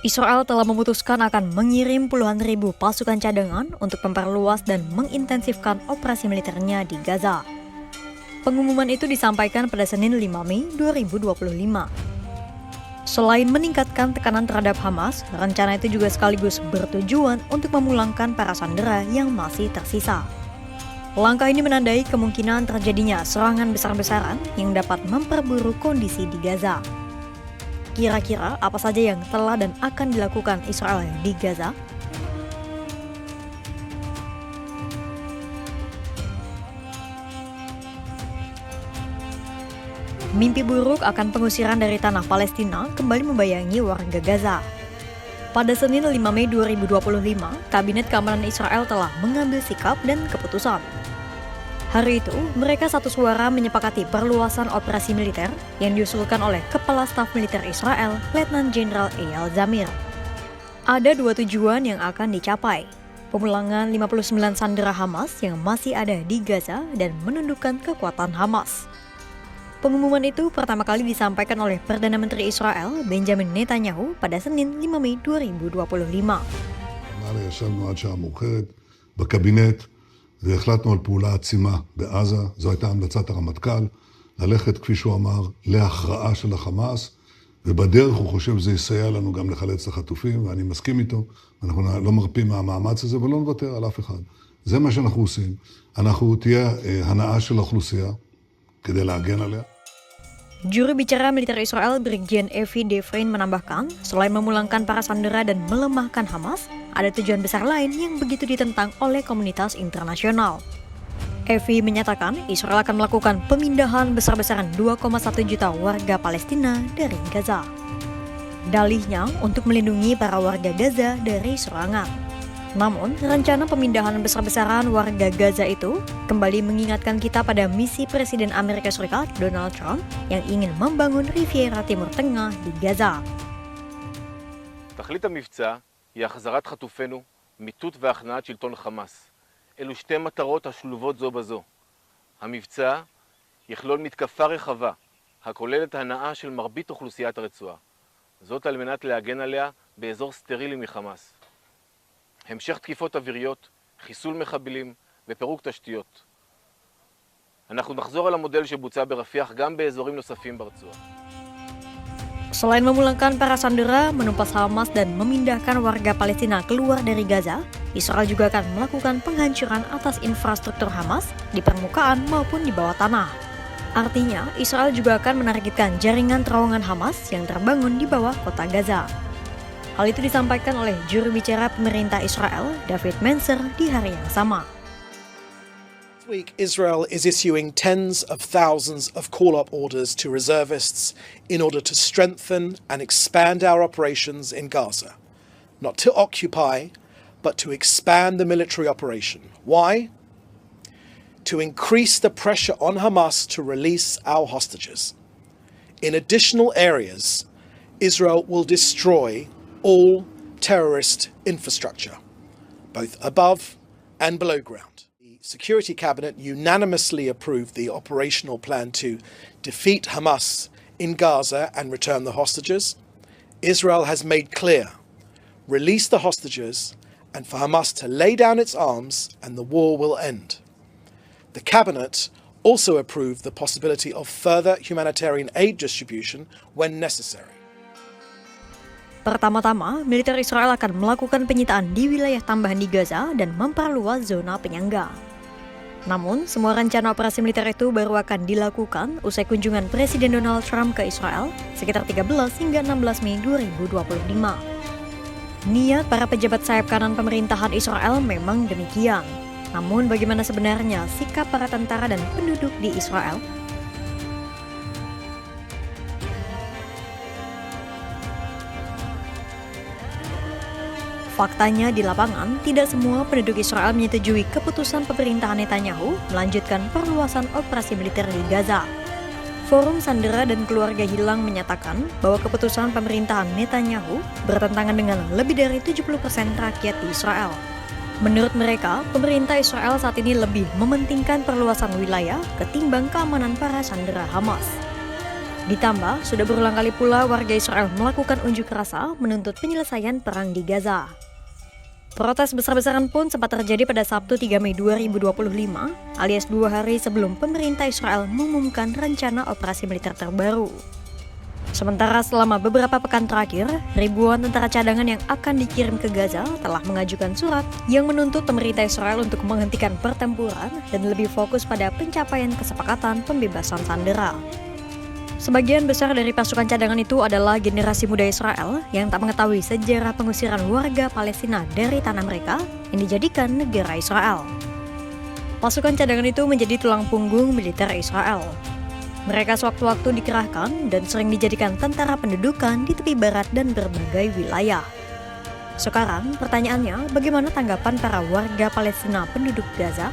Israel telah memutuskan akan mengirim puluhan ribu pasukan cadangan untuk memperluas dan mengintensifkan operasi militernya di Gaza. Pengumuman itu disampaikan pada Senin 5 Mei 2025. Selain meningkatkan tekanan terhadap Hamas, rencana itu juga sekaligus bertujuan untuk memulangkan para sandera yang masih tersisa. Langkah ini menandai kemungkinan terjadinya serangan besar-besaran yang dapat memperburuk kondisi di Gaza. Kira-kira apa saja yang telah dan akan dilakukan Israel di Gaza? Mimpi buruk akan pengusiran dari tanah Palestina kembali membayangi warga Gaza. Pada Senin 5 Mei 2025, Kabinet Keamanan Israel telah mengambil sikap dan keputusan. Hari itu, mereka satu suara menyepakati perluasan operasi militer yang diusulkan oleh Kepala Staf Militer Israel, Letnan Jenderal Eyal Zamir. Ada dua tujuan yang akan dicapai: pemulangan 59 sandera Hamas yang masih ada di Gaza dan menundukkan kekuatan Hamas. Pengumuman itu pertama kali disampaikan oleh Perdana Menteri Israel, Benjamin Netanyahu, pada Senin 5 Mei 2025. והחלטנו על פעולה עצימה בעזה. זו הייתה המלצת הרמטכ"ל, ללכת, כפי שהוא אמר, להכרעה של החמאס, ובדרך הוא חושב שזה יסייע לנו גם לחלץ את החטופים, ואני מסכים איתו, אנחנו לא מרפים מהמאמץ הזה ולא נוותר על אף אחד. זה מה שאנחנו עושים. אנחנו תהיה הנאה של האוכלוסייה כדי להגן עליה. Juru bicara militer Israel, Brigjen Evi Devrein, menambahkan, selain memulangkan para sandera dan melemahkan Hamas, ada tujuan besar lain yang begitu ditentang oleh komunitas internasional. Evi menyatakan Israel akan melakukan pemindahan besar-besaran 2,1 juta warga Palestina dari Gaza. Dalihnya untuk melindungi para warga Gaza dari serangan. Namun, rencana pemindahan besar-besaran warga Gaza itu kembali mengingatkan kita pada misi Presiden Amerika Serikat Donald Trump yang ingin membangun Riviera Timur Tengah di Gaza. תכלית המבצע היא החזרת חטופינו, מיטוט והכנעת שלטון חמאס. אלו שתי מטרות השלובות זו בזו. המבצע יכלול מתקפה רחבה, הכוללת הנאה של מרבית אוכלוסיית הרצועה. זאת על מנת להגן עליה באזור סטרילי מחמאס. המשך תקיפות אוויריות, חיסול מחבלים ופירוק תשתיות. אנחנו נחזור על המודל שבוצע ברפיח גם באזורים נוספים ברצועה. Selain memulangkan para sandera, menumpas Hamas dan memindahkan warga Palestina keluar dari Gaza, Israel juga akan melakukan penghancuran atas infrastruktur Hamas di permukaan maupun di bawah tanah. Artinya, Israel juga akan menargetkan jaringan terowongan Hamas yang terbangun di bawah kota Gaza. Hal itu disampaikan oleh juru bicara pemerintah Israel, David Menser, di hari yang sama. This week, Israel is issuing tens of thousands of call-up orders to reservists in order to strengthen and expand our operations in Gaza. Not to occupy, but to expand the military operation. Why? To increase the pressure on Hamas to release our hostages. In additional areas, Israel will destroy all terrorist infrastructure, both above and below ground. The Security Cabinet unanimously approved the operational plan to defeat Hamas in Gaza and return the hostages. Israel has made clear, release the hostages, and for Hamas to lay down its arms and the war will end. The Cabinet also approved the possibility of further humanitarian aid distribution when necessary. Pertama-tama, militer Israel akan melakukan penyitaan di wilayah tambahan di Gaza dan memperluas zona penyangga. Namun, semua rencana operasi militer itu baru akan dilakukan usai kunjungan Presiden Donald Trump ke Israel sekitar 13 hingga 16 Mei 2025. Niat para pejabat sayap kanan pemerintahan Israel memang demikian. Namun, bagaimana sebenarnya sikap para tentara dan penduduk di Israel? Faktanya di lapangan, tidak semua penduduk Israel menyetujui keputusan pemerintahan Netanyahu melanjutkan perluasan operasi militer di Gaza. Forum Sandera dan Keluarga Hilang menyatakan bahwa keputusan pemerintahan Netanyahu bertentangan dengan lebih dari 70% rakyat di Israel. Menurut mereka, pemerintah Israel saat ini lebih mementingkan perluasan wilayah ketimbang keamanan para sandera Hamas. Ditambah, sudah berulang kali pula warga Israel melakukan unjuk rasa menuntut penyelesaian perang di Gaza. Protes besar-besaran pun sempat terjadi pada Sabtu 3 Mei 2025, alias 2 hari sebelum pemerintah Israel mengumumkan rencana operasi militer terbaru. Sementara selama beberapa pekan terakhir, ribuan tentara cadangan yang akan dikirim ke Gaza telah mengajukan surat yang menuntut pemerintah Israel untuk menghentikan pertempuran dan lebih fokus pada pencapaian kesepakatan pembebasan sandera. Sebagian besar dari pasukan cadangan itu adalah generasi muda Israel yang tak mengetahui sejarah pengusiran warga Palestina dari tanah mereka yang dijadikan negara Israel. Pasukan cadangan itu menjadi tulang punggung militer Israel. Mereka sewaktu-waktu dikerahkan dan sering dijadikan tentara pendudukan di tepi barat dan berbagai wilayah. Sekarang, pertanyaannya, bagaimana tanggapan para warga Palestina penduduk Gaza?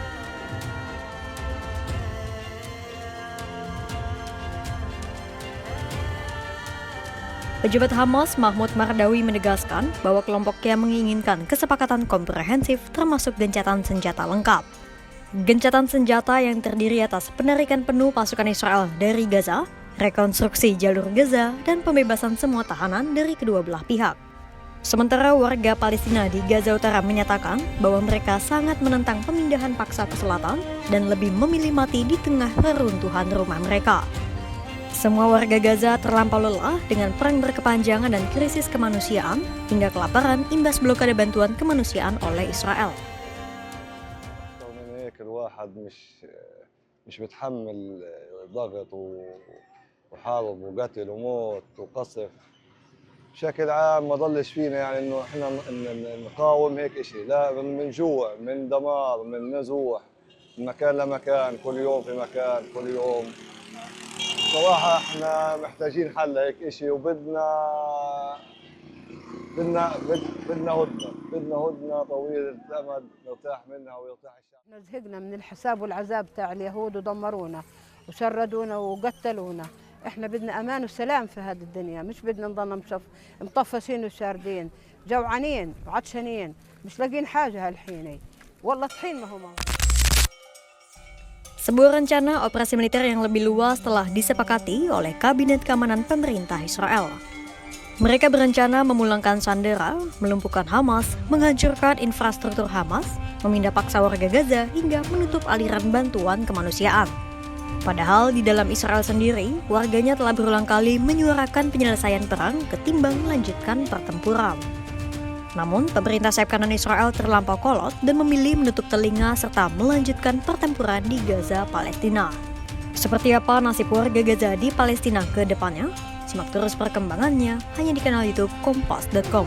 Pejabat Hamas Mahmud Mardawi menegaskan bahwa kelompoknya menginginkan kesepakatan komprehensif termasuk gencatan senjata lengkap. Gencatan senjata yang terdiri atas penarikan penuh pasukan Israel dari Gaza, rekonstruksi jalur Gaza, dan pembebasan semua tahanan dari kedua belah pihak. Sementara warga Palestina di Gaza Utara menyatakan bahwa mereka sangat menentang pemindahan paksa ke selatan dan lebih memilih mati di tengah reruntuhan rumah mereka. Semua warga Gaza terlampau lelah dengan perang berkepanjangan dan krisis kemanusiaan hingga kelaparan imbas blokade bantuan kemanusiaan oleh Israel. الواحد مش متحمل ضغط وحرب وقتل وموت وقصف بشكل عام. ما ضلش فينا يعني انه احنا نقاوم هيك شيء، لا من جوع، من دمار، من نزوح من مكان لمكان، كل يوم في مكان، كل يوم. صراحة احنا محتاجين حل هيك شيء، وبدنا هدنة طويلة الأمد نرتاح منها ويرتاح الشعب. احنا زهقنا من الحساب والعذاب تاع اليهود ودمرونا وشردونا وقتلونا. احنا بدنا امان وسلام في هذه الدنيا، مش بدنا نضلنا مطفشين وشاردين، جوعانين وعطشانين، مش لاقين حاجة هالحين. والله طحين ما هو موجود. Sebuah rencana operasi militer yang lebih luas telah disepakati oleh Kabinet Keamanan Pemerintah Israel. Mereka berencana memulangkan sandera, melumpuhkan Hamas, menghancurkan infrastruktur Hamas, memindah paksa warga Gaza hingga menutup aliran bantuan kemanusiaan. Padahal di dalam Israel sendiri, warganya telah berulang kali menyuarakan penyelesaian perang ketimbang melanjutkan pertempuran. Namun, pemerintah sayap kanan Israel terlampau kolot dan memilih menutup telinga serta melanjutkan pertempuran di Gaza, Palestina. Seperti apa nasib warga Gaza di Palestina ke depannya? Simak terus perkembangannya hanya di kanal YouTube Kompas.com.